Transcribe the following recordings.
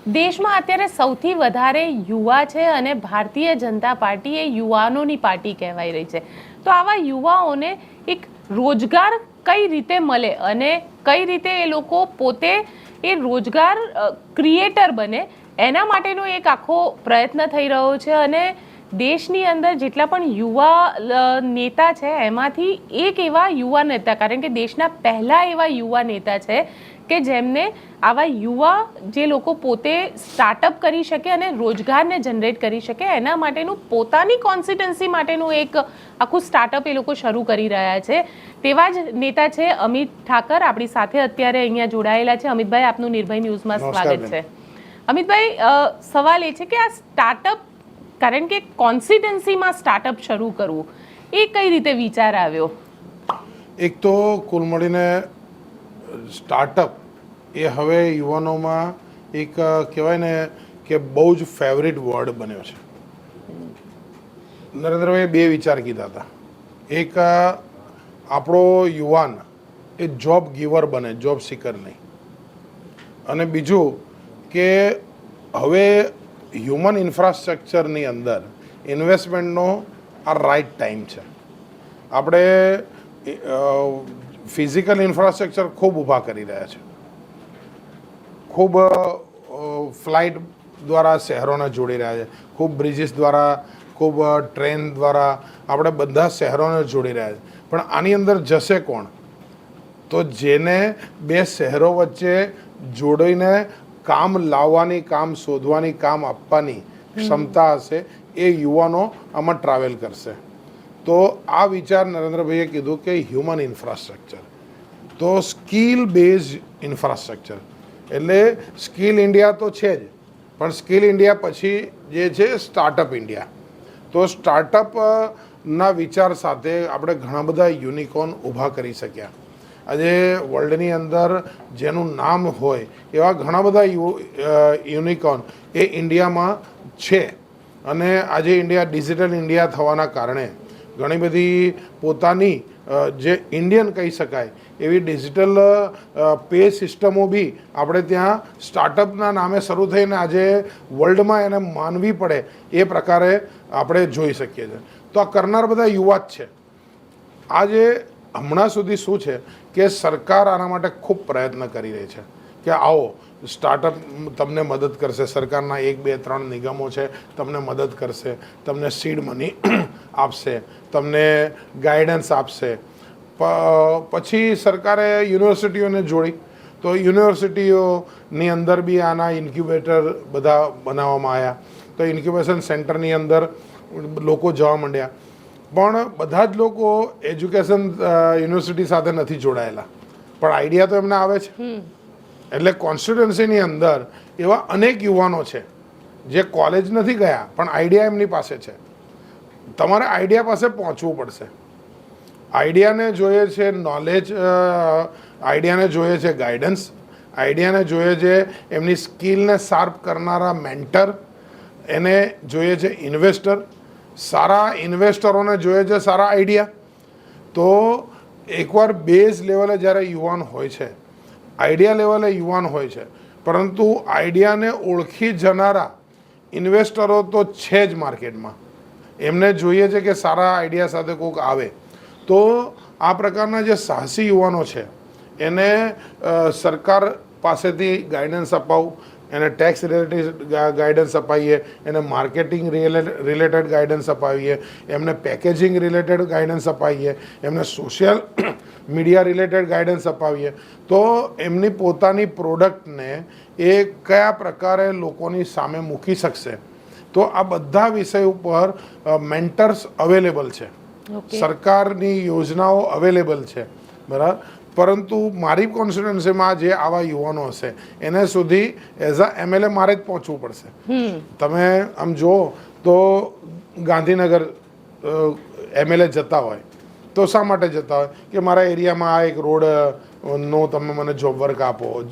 દેશમાં અત્યારે સૌથી વધારે યુવા છે અને ભારતીય જનતા પાર્ટી એ યુવાનોની પાર્ટી કહેવાઈ રહી છે. તો આવા યુવાઓને એક રોજગાર કઈ રીતે મળે અને કઈ રીતે એ લોકો પોતે એ રોજગાર ક્રિએટર બને, એના માટેનો એક આખો પ્રયત્ન થઈ રહ્યો છે. અને દેશની અંદર જેટલા પણ યુવા નેતા છે એમાંથી એક એવા યુવા નેતા, કારણ કે દેશના પહેલા એવા યુવા નેતા છે કે જેમને આવા યુવા જે લોકો પોતે સ્ટાર્ટઅપ કરી શકે અને રોજગારને જનરેટ કરી શકે, એના માટેનું પોતાની કોન્સ્ટિટ્યુન્સી માટેનું એક આખું સ્ટાર્ટઅપ એ લોકો શરૂ કરી રહ્યા છે. તેવા જ નેતા છે અમિત ઠાકર, આપણી સાથે અત્યારે અહીંયા જોડાયેલા છે. અમિતભાઈ, આપનું નિર્ભય ન્યૂઝમાં સ્વાગત છે. અમિતભાઈ, સવાલ એ છે કે આ સ્ટાર્ટઅપ, કારણ કે કોન્સ્ટિટ્યુન્સીમાં સ્ટાર્ટઅપ શરૂ કરવું, એ કઈ રીતે વિચાર આવ્યો? એક તો કુલ મળીને સ્ટાર્ટઅપ એ હવે યુવાનોમાં એક કહેવાય ને કે બહુ જ ફેવરિટ વર્ડ બન્યો છે. નરેન્દ્રભાઈએ બે વિચાર કીધા હતા. એક, આપણો યુવાન એ જોબ ગીવર બને, જોબ સિકર નહીં. અને બીજું કે હવે હ્યુમન ઇન્ફ્રાસ્ટ્રક્ચરની અંદર ઇન્વેસ્ટમેન્ટનો આ રાઇટ ટાઈમ છે. આપણે ફિઝિકલ ઇન્ફ્રાસ્ટ્રક્ચર ખૂબ ઊભા કરી રહ્યા છે. ખૂબ ફ્લાઇટ દ્વારા શહેરોને જોડી રહ્યા છે, ખૂબ બ્રિજીસ દ્વારા, ખૂબ ટ્રેન દ્વારા આપણે બધા શહેરોને જોડી રહ્યા છે. પણ આની અંદર જશે કોણ? તો જેને બે શહેરો વચ્ચે જોડીને કામ લાવવાની, કામ શોધવાની, કામ આપવાની ક્ષમતા હશે, એ યુવાનો આમાં ટ્રાવેલ કરશે. તો આ વિચાર નરેન્દ્રભાઈએ કીધું કે હ્યુમન ઇન્ફ્રાસ્ટ્રક્ચર, તો સ્કિલ બેઝ ઇન્ફ્રાસ્ટ્રક્ચર. એટલે સ્કિલ ઇન્ડિયા તો છે જ, પણ સ્કિલ ઇન્ડિયા પછી જે છે સ્ટાર્ટઅપ ઇન્ડિયા. તો સ્ટાર્ટઅપના વિચાર સાથે આપણે ઘણા બધા યુનિકોર્ન ઊભા કરી શક્યા. આજે વર્લ્ડની અંદર જેનું નામ હોય એવા ઘણા બધા યુનિકોર્ન એ ઇન્ડિયામાં છે. અને આજે ઇન્ડિયા ડિજિટલ ઇન્ડિયા થવાના કારણે ઘણી બધી પોતાની જે ઇન્ડિયન કહી શકાય એવી ડિજિટલ પે સિસ્ટમો બી આપણે ત્યાં સ્ટાર્ટઅપના નામે શરૂ થઈને આજે વર્લ્ડમાં એને માનવી પડે એ પ્રકારે આપણે જોઈ શકીએ છીએ. તો આ કરનાર બધા યુવા જ છે. આજે હમણાં સુધી શું છે કે સરકાર આના માટે ખૂબ પ્રયત્ન કરી રહી છે કે આવો સ્ટાર્ટઅપ તમને મદદ કરશે. સરકારના 1, 2, 3 નિગમો છે, તમને મદદ કરશે, તમને સીડ મની આપશે, તમને ગાઈડન્સ આપશે. પછી સરકારે યુનિવર્સિટીઓને જોડી, તો યુનિવર્સિટીઓની અંદર બી આના ઇન્ક્યુબેટર બધા બનાવવામાં આવ્યા. તો ઇન્ક્યુબેશન સેન્ટરની અંદર લોકો જવા માંડ્યા. પણ બધા જ લોકો એજ્યુકેશન યુનિવર્સિટી સાથે નથી જોડાયેલા, પણ આઈડિયા તો એમને આવે છે. એટલે કોન્સ્ટિટ્યુન્સીની અંદર એવા અનેક યુવાનો છે જે કોલેજ નથી ગયા પણ આઈડિયા એમની પાસે છે. તમારે આઈડિયા પાસે પહોંચવું પડશે. આઈડિયાને જોઈએ છે નોલેજ, આઈડિયાને જોઈએ છે ગાઈડન્સ, આઈડિયાને જોઈએ છે એમની સ્કિલને શાર્પ કરનારા મેન્ટર, એને જોઈએ છે ઇન્વેસ્ટર, સારા ઇન્વેસ્ટરોને જોઈએ છે સારા આઈડિયા. તો એકવાર બેઝ લેવલે જ્યારે યુવાન હોય છે, આઈડિયા લેવલે યુવાન હોય છે, પરંતુ આઈડિયાને ઓળખી જનારા ઇન્વેસ્ટરો તો છે જ માર્કેટમાં. એમને જોઈએ છે કે સારા આઈડિયા સાથે કોઈક આવે. તો આ પ્રકારના જે સાહસી યુવાનો છે એને સરકાર પાસેથી ગાઈડન્સ અપાવું, એને ટેક્સ રિલેટેડ ગાઈડન્સ અપાવીએ, એને માર્કેટિંગ રિલેટેડ ગાઈડન્સ અપાવીએ, એમને પેકેજિંગ રિલેટેડ ગાઈડન્સ અપાવીએ, એમને સોશિયલ મીડિયા રિલેટેડ ગાઈડન્સ અપાવીએ. તો એમની પોતાની પ્રોડક્ટને એ કયા પ્રકારે લોકોની સામે મૂકી શકશે. તો આ બધા વિષય ઉપર મેન્ટર્સ અવેલેબલ છે, સરકારની યોજનાઓ અવેલેબલ છે, બરાબર. પરંતુ મારી કોન્સ્ટિટ્યુન્સીમાં જે આવા યુવાનો હશે એને સુધી એઝ અ MLA મારે જ પહોંચવું પડશે. તમે આમ જુઓ તો ગાંધીનગર MLA જતા હોય તો શા માટે જતા હોય કે મારા એરિયામાં આ એક રોડનો તમે મને જોબ વર્ક આપો,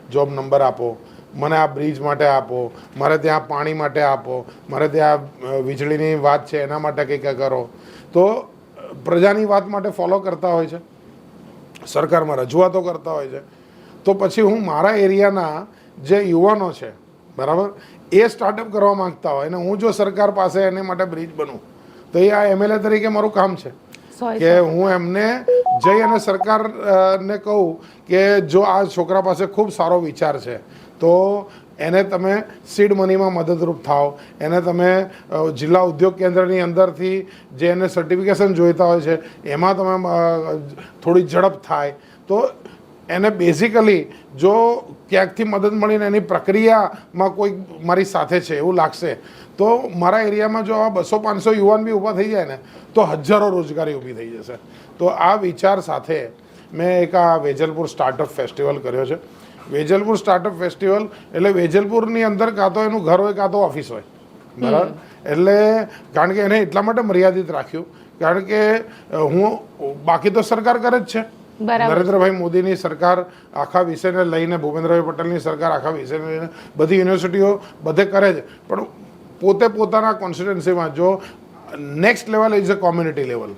જોબ નંબર આપો, મને આ બ્રિજ માટે આપો, મારે ત્યાં પાણી માટે આપો, મારે ત્યાં વીજળીની વાત છે એના માટે કંઈક કરો. તો પ્રજાની વાત માટે ફોલો કરતા હોય છે, સરકારમાં રજૂઆતો કરતા હોય છે. તો પછી હું મારા એરિયાના જે યુવાનો છે, બરાબર, એ સ્ટાર્ટઅપ કરવા માંગતા હોય અને હું જો સરકાર પાસે એની માટે બ્રિજ બનું તો એ આ MLA તરીકે મારું કામ છે કે હું એમને જઈ અને સરકારને કહું કે જો આ છોકરા પાસે ખૂબ સારો વિચાર છે તો એને તમે સીડ મનીમાં મદદરૂપ થાઓ, એને તમે જિલ્લા ઉદ્યોગ કેન્દ્રની અંદરથી જે એને સર્ટિફિકેશન જોઈતા હોય છે એમાં તમે થોડી ઝડપ થાય તો એને બેઝિકલી જો ક્યાંકથી મદદ મળીને એની પ્રક્રિયામાં કોઈ મારી સાથે છે એવું લાગશે તો મારા એરિયામાં જો આ 200-500 યુવાન બી ઊભા થઈ જાય ને તો હજારો રોજગારી ઊભી થઈ જશે. તો આ વિચાર સાથે મેં એક આ વેજલપુર સ્ટાર્ટઅપ ફેસ્ટિવલ કર્યો છે. વેજલપુર સ્ટાર્ટઅપ ફેસ્ટિવલ એટલે વેજલપુરની અંદર કાં તો એનું ઘર હોય કાં તો ઓફિસ હોય, બરાબર. એટલે કારણ કે એને એટલા માટે મર્યાદિત રાખ્યું કારણ કે હું બાકી તો સરકાર કરે જ છે. નરેન્દ્રભાઈ મોદીની સરકાર આખા વિષયને લઈને, ભૂપેન્દ્રભાઈ પટેલની સરકાર આખા વિષયને લઈને બધી યુનિવર્સિટીઓ બધે કરે છે, પણ પોતે પોતાના કોન્સ્ટિટ્યુન્સીમાં જો next level is a community level,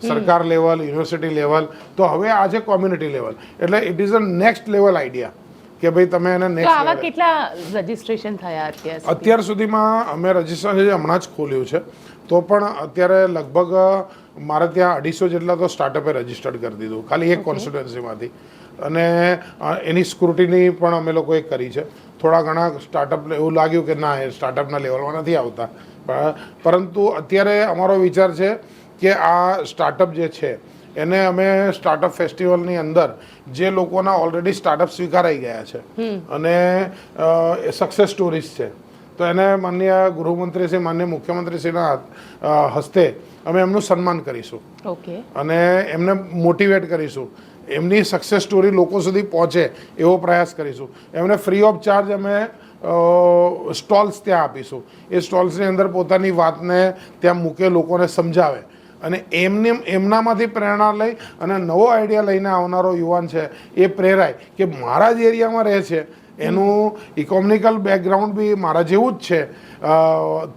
સરકાર લેવલ, યુનિવર્સિટી લેવલ, તો હવે આ છે કોમ્યુનિટી લેવલ. એટલે it is a next level idea કે ભાઈ તમે એને નેક્સ્ટ. આવા કેટલા રજીસ્ટ્રેશન થયા અત્યાર સુધીમાં? અમે રજીસ્ટ્રેશન હમણાં જ ખોલ્યું છે તો પણ અત્યારે લગભગ મારે ત્યાં 250 જેટલા તો સ્ટાર્ટઅપે રજીસ્ટર્ડ કરી દીધું ખાલી એક કોન્સ્ટિટ્યુન્સીમાંથી. અને એની સ્ક્રુટિની પણ અમે લોકોએ કરી છે. થોડા ઘણા સ્ટાર્ટઅપ એવું લાગ્યું કે ના, એ સ્ટાર્ટઅપના લેવલમાં નથી આવતા, પરંતુ અત્યારે અમારો વિચાર છે કે આ સ્ટાર્ટઅપ જે છે એને અમે સ્ટાર્ટઅપ ફેસ્ટિવલની અંદર જે લોકોના ઓલરેડી સ્ટાર્ટઅપ સ્વીકારાઈ ગયા છે અને સક્સેસ સ્ટોરીઝ છે તો એને માનનીય ગૃહમંત્રીશ્રી, માનનીય મુખ્યમંત્રીશ્રીના હસ્તે અમે એમનું સન્માન કરીશું અને એમને મોટિવેટ કરીશું, એમની સક્સેસ સ્ટોરી લોકો સુધી પહોંચે એવો પ્રયાસ કરીશું. એમને ફ્રી ઓફ ચાર્જ અમે સ્ટોલ્સ ત્યાં આપીશું. એ સ્ટોલ્સની અંદર પોતાની વાતને ત્યાં મૂકે, લોકોને સમજાવે અને એમનામાંથી પ્રેરણા લઈ અને નવો આઈડિયા લઈને આવનારો યુવાન છે એ પ્રેરાય કે મારા જ એરિયામાં રહે છે, એનું ઇકોનોમિકલ બેકગ્રાઉન્ડ બી મારા જેવું જ છે,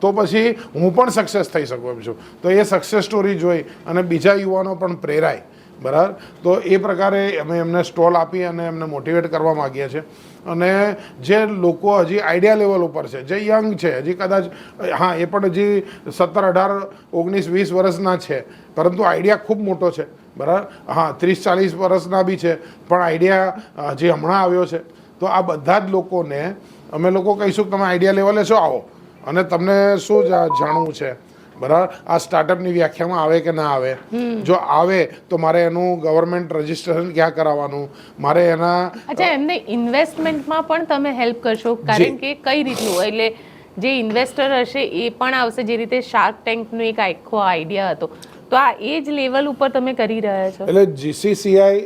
તો પછી હું પણ સક્સેસ થઈ શકું એમ છું. તો એ સક્સેસ સ્ટોરી જોઈ અને બીજા યુવાનો પણ પ્રેરાય, બરાબર. તો એ પ્રકારે અમે એમને સ્ટોલ આપી અને એમને મોટિવેટ કરવા માગીએ છીએ. અને જે લોકો હજી આઈડિયા લેવલ ઉપર છે, જે યંગ છે, હજી કદાચ હા એ પણ હજી 17, 18, 19, 20 વર્ષના છે, પરંતુ આઈડિયા ખૂબ મોટો છે, બરાબર. હા, 30, 40 વર્ષના બી છે, પણ આઈડિયા જે હમણાં આવ્યો છે. તો આ બધા જ લોકોને અમે લોકો કહીશું કે તમે આઈડિયા લેવલે શું આવો અને તમને શું જાણવું છે, બરાબર. આ સ્ટાર્ટઅપની વ્યાખ્યામાં આવે કે ના આવે, જો આવે તો મારે એનું ગવર્મેન્ટ રજીસ્ટ્રેશન ક્યાં કરાવવાનું, મારે એના. અચ્છા, એમને ઇન્વેસ્ટમેન્ટમાં પણ તમે હેલ્પ કરશો? કારણ કે કઈ રીતનું, એટલે જે ઇન્વેસ્ટર હશે એ પણ આવશે, જે રીતે શાર્ક ટેન્કનો એક આખો આઈડિયા હતો, તો આ એ જ લેવલ ઉપર તમે કરી રહ્યા છો? એટલે GCCI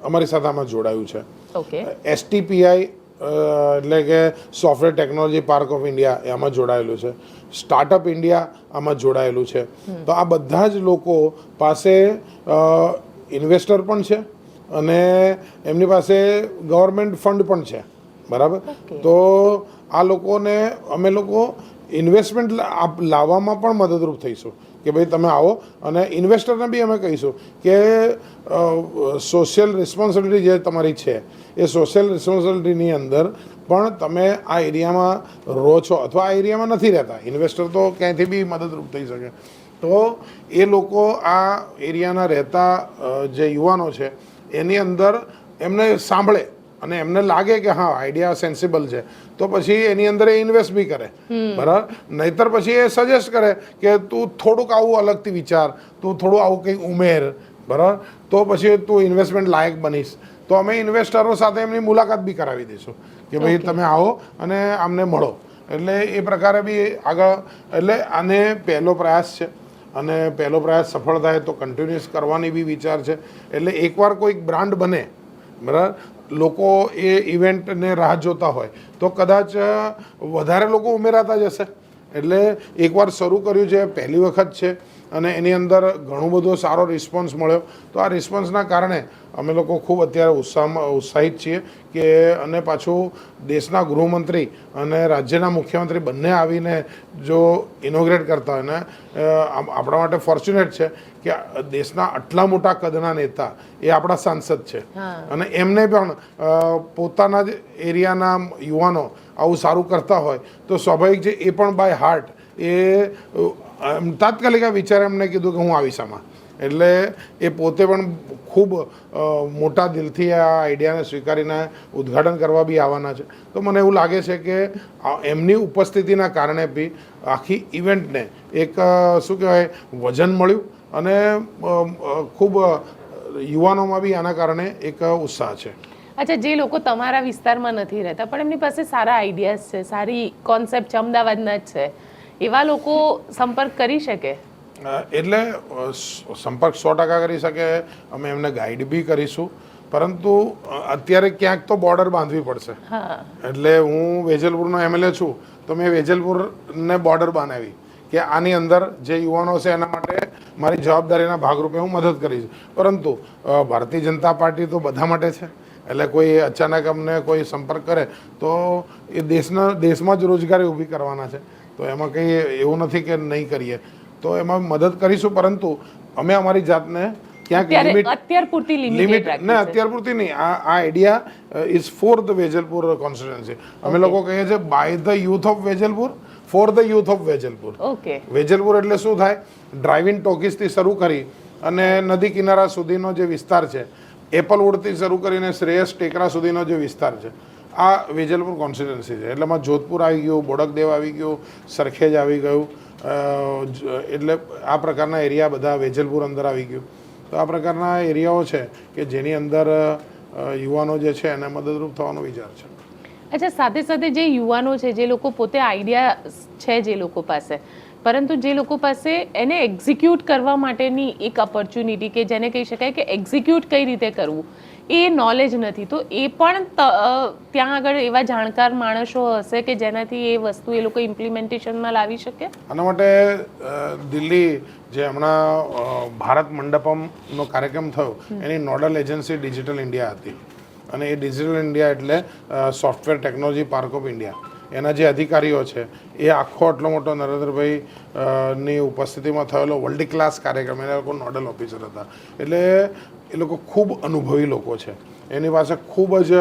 અમારી સાથે આમાં જોડાયું છે. STPI એટલે કે software technology park of India એમાં જોડાયેલું છે. સ્ટાર્ટઅપ ઇન્ડિયા આમાં જોડાયેલું છે. તો આ બધા જ લોકો પાસે ઇન્વેસ્ટર પણ છે અને એમની પાસે ગવર્મેન્ટ ફંડ પણ છે, બરાબર. તો આ લોકોને અમે લોકો ઇન્વેસ્ટમેન્ટ લાવવામાં પણ મદદરૂપ થઈશું કે ભાઈ તમે આવો. અને ઇન્વેસ્ટરને બી અમે કહીશું કે સોશિયલ રિસ્પોન્સિબિલિટી જે તમારી છે એ સોશિયલ રિસ્પોન્સિબિલિટીની અંદર પણ તમે આ એરિયામાં રહો છો અથવા આ એરિયામાં નથી રહેતા, ઇન્વેસ્ટર તો ક્યાંયથી બી મદદરૂપ થઈ શકે. તો એ લોકો આ એરિયાના રહેતા જે યુવાનો છે એની અંદર એમને સાંભળે અને એમને લાગે કે હા આઈડિયા સેન્સિબલ છે તો પછી એની અંદર એ ઇન્વેસ્ટ બી કરે, બરાબર. નહીતર પછી એ સજેસ્ટ કરે કે તું થોડુંક આવું અલગથી વિચાર, તું થોડું આવું કંઈક ઉમેર, બરાબર, તો પછી તું ઇન્વેસ્ટમેન્ટ લાયક બનીશ. તો અમે ઇન્વેસ્ટરો સાથે એમની મુલાકાત બી કરાવી દઈશું કે ભાઈ તમે આવો અને આમને મળો. એટલે એ પ્રકારે બી આગળ, એટલે આને પહેલો પ્રયાસ છે અને પહેલો પ્રયાસ સફળ થાય તો કન્ટિન્યુઅસ કરવાની બી વિચાર છે. એટલે એકવાર કોઈક બ્રાન્ડ બને, બરાબર, લોકો એ ઇવેન્ટને રાહ જોતા હોય તો કદાચ વધારે લોકો ઉમેરાતા જશે. એટલે એકવાર શરૂ કર્યું છે, પહેલી વખત છે અને એની અંદર ઘણો બધો સારો રિસ્પોન્સ મળ્યો. તો આ રિસ્પોન્સના કારણે અમે લોકો ખૂબ અત્યારે ઉત્સાહિત છીએ કે અને પાછું દેશના ગૃહમંત્રી અને રાજ્યના મુખ્યમંત્રી બંને આવીને જો ઇનોગ્રેટ કરતા હોય ને આપણા માટે ફોર્ચ્યુનેટ છે કે દેશના આટલા મોટા કદના નેતા એ આપણા સાંસદ છે હા. અને એમને પણ પોતાના જ એરિયાના યુવાનો આવું સારું કરતા હોય તો સ્વાભાવિક છે એ પણ બાય હાર્ટ તાત્કાલિક આ વિચારે એમને કીધું કે હું આવીશ આમાં. એટલે એ પોતે પણ ખૂબ મોટા દિલથી આ આઈડિયાને સ્વીકારીને ઉદ્ઘાટન કરવા બી આવવાના છે. તો મને એવું લાગે છે કે એમની ઉપસ્થિતિના કારણે બી આખી ઇવેન્ટને એક શું કહેવાય વજન મળ્યું અને ખૂબ યુવાનોમાં બી આના કારણે એક ઉત્સાહ છે. અચ્છા, જે લોકો તમારા વિસ્તારમાં નથી રહેતા પણ એમની પાસે સારા આઈડિયાઝ છે, સારી કોન્સેપ્ટ છે, અમદાવાદના જ છે, એવા લોકો સંપર્ક કરી શકે? એટલે સંપર્ક 100% કરી શકે. અમે એમને ગાઈડ બી કરીશું, પરંતુ અત્યારે ક્યાંક તો બોર્ડર બાંધવી પડશે. હા. એટલે હું વેજલપુરનો MLA છું તો મેં વેજલપુરને બોર્ડર બનાવી કે આની અંદર જે યુવાનો છે એના માટે મારી જવાબદારીના ભાગરૂપે હું મદદ કરીશ. પરંતુ ભારતીય જનતા પાર્ટી તો બધા માટે છે. એટલે કોઈ અચાનક અમને કોઈ સંપર્ક કરે તો એ દેશમાં જ રોજગારી ઊભી કરવાના છે. તો એમાં કંઈ એવું નથી કે નહીં કરીએ, તો એમાં મદદ કરીશું. પરંતુ અમે અમારી જાતને ક્યાંક અત્યાર પૂરતી લિમિટ અત્યાર પૂરતી નહીં. આ idea is for the Vejalpur constituency. અમે લોકો કહીએ છીએ by the youth of Vejalpur for the youth of Vejalpur. Okay. Vejalpur એટલે શું થાય? ડ્રાઇવિંગ ટોકીસથી શરૂ કરી અને નદી કિનારા સુધીનો જે વિસ્તાર છે, એપલવુડથી શરૂ કરીને શ્રેયસ ટેકરા સુધીનો જે વિસ્તાર છે, આ વેજલપુર કોન્સ્ટિટ્યુન્સી છે. એટલે એમાં જોધપુર આવી ગયું, બોડકદેવ આવી ગયું, સરખેજ આવી ગયું, એટલે આ પ્રકારના એરિયા બધા વેજલપુર અંદર આવી ગયું. તો આ પ્રકારના એરિયાઓ છે કે જેની અંદર યુવાનો જે છે એને મદદરૂપ થવાનો વિચાર છે. અચ્છા, સાથે સાથે જે યુવાનો છે, જે લોકો પોતે આઈડિયા છે જે લોકો પાસે, પરંતુ જે લોકો પાસે એને એક્ઝિક્યુટ કરવા માટેની એક ઓપોર્ચ્યુનિટી કે જેને કહી શકાય કે એક્ઝિક્યુટ કઈ રીતે કરવું એ નોલેજ નથી, તો એ પણ ત્યાં આગળ એવા જાણકાર માણસો હશે કે જેનાથી એ વસ્તુ એ લોકો ઇમ્પ્લિમેન્ટેશનમાં લાવી શકે. આના માટે દિલ્હી જે હમણાં ભારત મંડપમનો કાર્યક્રમ થયો એની નોડલ એજન્સી ડિજિટલ ઇન્ડિયા હતી. અને એ ડિજિટલ ઇન્ડિયા એટલે software technology park of India. એના જે અધિકારીઓ છે એ આખો આટલો મોટો નરેન્દ્રભાઈ ની ઉપસ્થિતિમાં થયેલો વર્લ્ડ ક્લાસ કાર્યક્રમ, એના લોકો નોડલ ઓફિસર હતા. એટલે એ લોકો ખૂબ અનુભવી લોકો છે. એની પાસે ખૂબ જ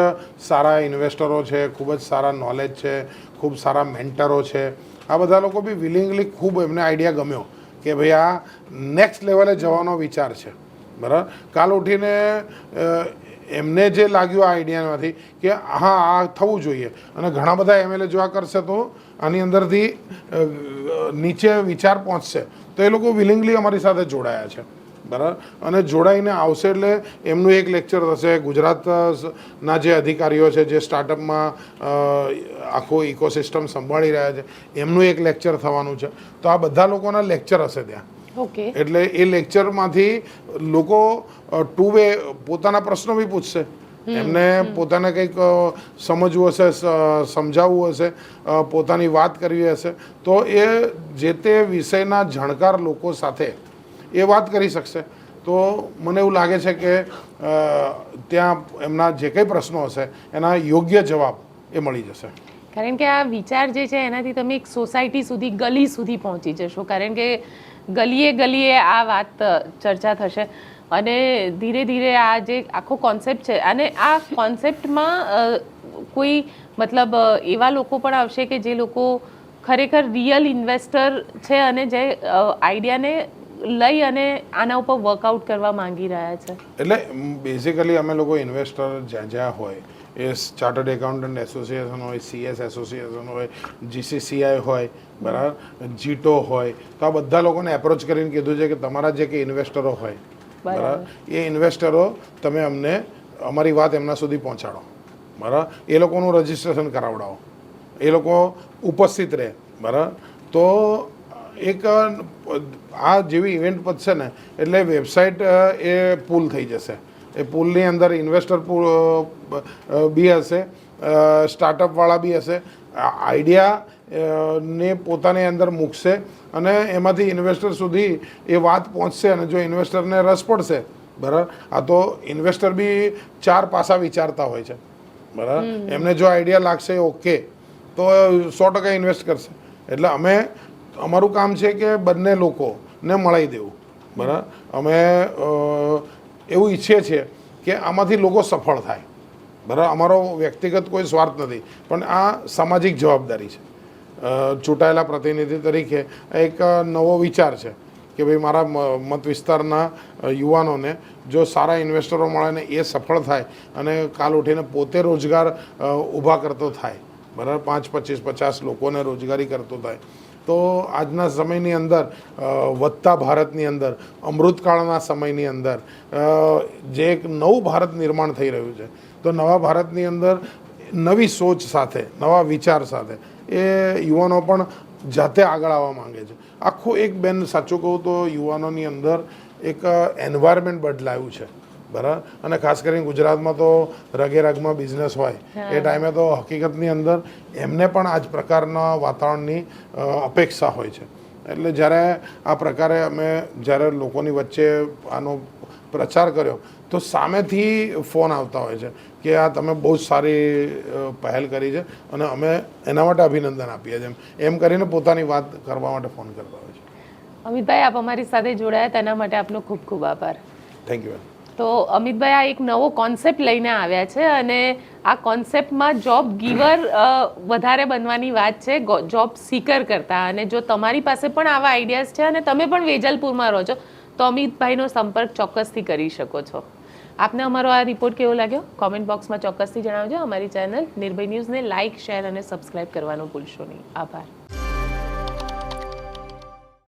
સારા ઇન્વેસ્ટરો છે, ખૂબ જ સારા નોલેજ છે, ખૂબ સારા મેન્ટરો છે. આ બધા લોકો બી વિલિંગલી ખૂબ એમને આઈડિયા ગમ્યો કે ભાઈ આ નેક્સ્ટ લેવલે જવાનો વિચાર છે. બરાબર. કાલ ઉઠીને એમને જે લાગ્યું આ આઈડિયામાંથી કે હા આ થવું જોઈએ, અને ઘણા બધા MLA જો આ કરશે તો આની અંદરથી નીચે વિચાર પહોંચશે, તો એ લોકો વિલિંગલી અમારી સાથે જોડાયા છે. બરાબર. અને જોડાઈને આવશે એટલે એમનું એક લેક્ચર થશે. ગુજરાતના જે અધિકારીઓ છે જે સ્ટાર્ટઅપમાં આખો ઇકોસિસ્ટમ સંભાળી રહ્યા છે એમનું એક લેક્ચર થવાનું છે. તો આ બધા લોકોના લેક્ચર હશે ત્યાં. ઓકે. એટલે એ લેક્ચરમાંથી લોકો ટુ વે પોતાના પ્રશ્નો બી પૂછશે. એમને પોતાને કંઈક સમજવું હશે, સમજાવવું હશે, પોતાની વાત કરવી હશે, તો એ જે તે વિષયના જાણકાર લોકો સાથે એ વાત કરી શકશે. તો મને એવું લાગે છે કે ત્યાં એમના જે કંઈ પ્રશ્નો હશે એના યોગ્ય જવાબ એ મળી જશે. કારણ કે આ વિચાર જે છે એનાથી તમે એક સોસાયટી સુધી, ગલી સુધી પહોંચી જશો. કારણ કે ગલીએ ગલીએ આ વાત ચર્ચા થશે અને ધીરે ધીરે આ જે આખો કોન્સેપ્ટ છે, અને આ કોન્સેપ્ટમાં કોઈ મતલબ એવા લોકો પણ આવશે કે જે લોકો ખરેખર રિયલ ઇન્વેસ્ટર છે અને જે આઈડિયાને લઈ અને આના ઉપર વર્કઆઉટ કરવા માંગી રહ્યા છે. એટલે બેઝિકલી અમે લોકો ઇન્વેસ્ટર જ્યાં જ્યાં હોય, એ ચાર્ટર્ડ એકાઉન્ટન્ટ એસોસિએશન હોય, CS એસોસિએશન હોય, GCCI હોય, બરાબર, જીટો હોય, તો આ બધા લોકોને એપ્રોચ કરીને કીધું છે કે તમારા જે કંઈ ઇન્વેસ્ટરો હોય, બરાબર, એ ઇન્વેસ્ટરો તમે અમને અમારી વાત એમના સુધી પહોંચાડો. બરાબર. એ લોકોનું રજિસ્ટ્રેશન કરાવડાવો, એ લોકો ઉપસ્થિત રહે. બરાબર. તો એક આ જેવી ઇવેન્ટ પતશે ને એટલે વેબસાઇટ એ પુલ થઈ જશે. એ પુલની અંદર ઇન્વેસ્ટર પુલ બી હશે, સ્ટાર્ટઅપવાળા બી હશે. આઈડિયા ને પોતાની અંદર મૂકશે અને એમાંથી ઇન્વેસ્ટર સુધી એ વાત પહોંચશે. અને જો ઇન્વેસ્ટરને રસ પડશે, બરાબર, આ તો ઇન્વેસ્ટર બી 4 પાસા વિચારતા હોય છે. બરાબર. એમને જો આઈડિયા લાગશે ઓકે તો 100% ઇન્વેસ્ટ કરશે. એટલે અમારું કામ છે કે બંને લોકોને મળી દેવું. બરાબર. અમે એવું ઈચ્છીએ છીએ કે આમાંથી લોકો સફળ થાય. બરાબર. અમારો વ્યક્તિગત કોઈ સ્વાર્થ નથી, પણ આ સામાજિક જવાબદારી છે. ચૂંટાયેલા પ્રતિનિધિ તરીકે એક નવો વિચાર છે કે ભાઈ મારા મત વિસ્તારના યુવાનોને જો સારા ઇન્વેસ્ટરો મળે ને એ સફળ થાય અને કાલ ઉઠીને પોતે રોજગાર ઊભા કરતો થાય, બરાબર, 5, 25, 50 લોકોને રોજગારી કરતો થાય, તો આજના સમયની અંદર વધતા ભારતની અંદર, અમૃતકાળના સમયની અંદર જે એક નવું ભારત નિર્માણ થઈ રહ્યું છે, તો નવા ભારતની અંદર નવી સોચ સાથે, નવા વિચાર સાથે એ યુવાનો પણ જાતે આગળ આવવા માંગે છે. આખું એક બેન સાચું કહું તો યુવાનોની અંદર એક એન્વાયરમેન્ટ બદલાયું છે, બરાબર. અને ખાસ કરીને ગુજરાતમાં તો રગે રગમાં બિઝનેસ હોય એ ટાઈમે તો હકીકતની અંદર એમને પણ આ જ પ્રકારના વાતાવરણની અપેક્ષા હોય છે. એટલે જ્યારે આ પ્રકારે અમે જ્યારે લોકોની વચ્ચે આનો પ્રચાર કર્યો તો સામેથી ફોન આવતા હોય છે કે આ તમે બહુ જ સારી પહેલ કરી છે અને અમે એના માટે અભિનંદન આપીએ છીએ એમ કરીને પોતાની વાત કરવા માટે ફોન કરતા હોય છે. અમિતભાઈ, આપ અમારી સાથે જોડાયા તેના માટે આપનો ખૂબ ખૂબ આભાર. Thank you. તો અમિતભાઈ આ એક નવો કોન્સેપ્ટ લઈને આવ્યા છે અને આ કોન્સેપ્ટમાં જોબ ગીવર વધારે બનવાની વાત છે, જોબ સીકર કરતાં. અને જો તમારી પાસે પણ આવા આઈડિયાઝ છે અને તમે પણ વેજલપુરમાં રહો છો તો અમિતભાઈનો સંપર્ક ચોક્કસથી કરી શકો છો. આપને અમારો આ રિપોર્ટ કેવો લાગ્યો કોમેન્ટ બોક્સમાં ચોક્કસથી જણાવજો. અમારી ચેનલ નિર્ભય ન્યૂઝને લાઇક, શેર અને સબસ્ક્રાઇબ કરવાનું ભૂલશો નહીં. આભાર.